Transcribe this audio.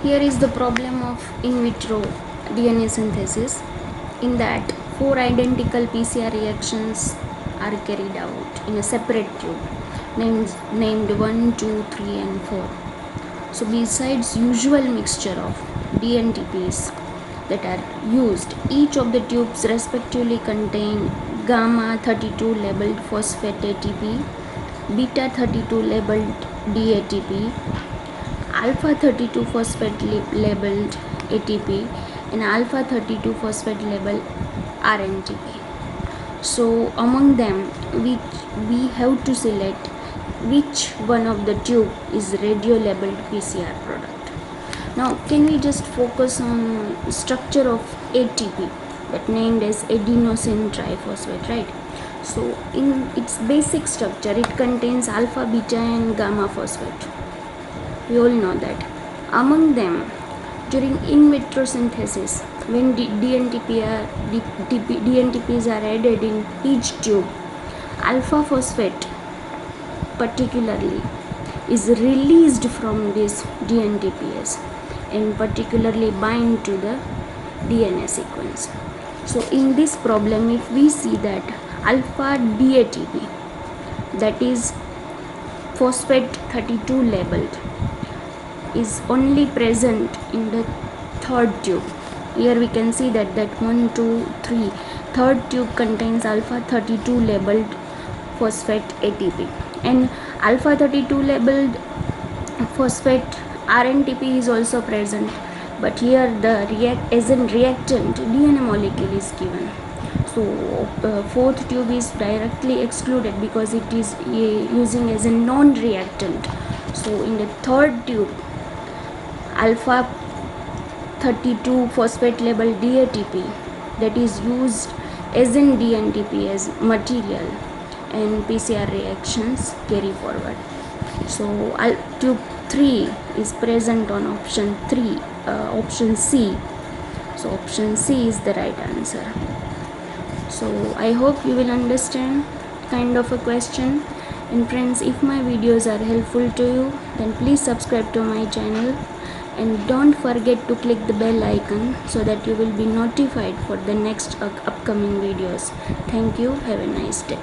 Here is the problem of in vitro DNA synthesis. In that, 4 identical PCR reactions are carried out in a separate tube named 1, 2, 3 and 4. So besides usual mixture of DNTPs that are used, each of the tubes respectively contain gamma 32 labeled phosphate ATP, beta 32 labeled DATP, alpha 32 phosphate labeled ATP and alpha 32 phosphate labeled RNTP. So among them we have to select which one of the tube is radio labeled PCR product. Now can we just focus on structure of ATP, that named as adenosine triphosphate, right? So in its basic structure it contains alpha, beta and gamma phosphate. We all know that. Among them, during in vitro synthesis, when DNTPs are added in each tube, alpha phosphate particularly is released from this DNTPs and particularly bind to the DNA sequence. So in this problem, if we see that alpha DATP, that is phosphate 32 labeled, is only present in the third tube. Here we can see that 1, 2, 3 third tube contains alpha 32 labeled phosphate ATP, and alpha 32 labeled phosphate RNTP is also present, but here as a reactant DNA molecule is given. So fourth tube is directly excluded because it is using as a non-reactant. So in the third tube, alpha 32 phosphate labeled DATP, that is used as in DNTP as material, and PCR reactions carry forward. So tube 3 is present on option C. So option C is the right answer. So I hope you will understand kind of a question. And friends, if my videos are helpful to you, then please subscribe to my channel and don't forget to click the bell icon so that you will be notified for the next upcoming videos. Thank you. Have a nice day.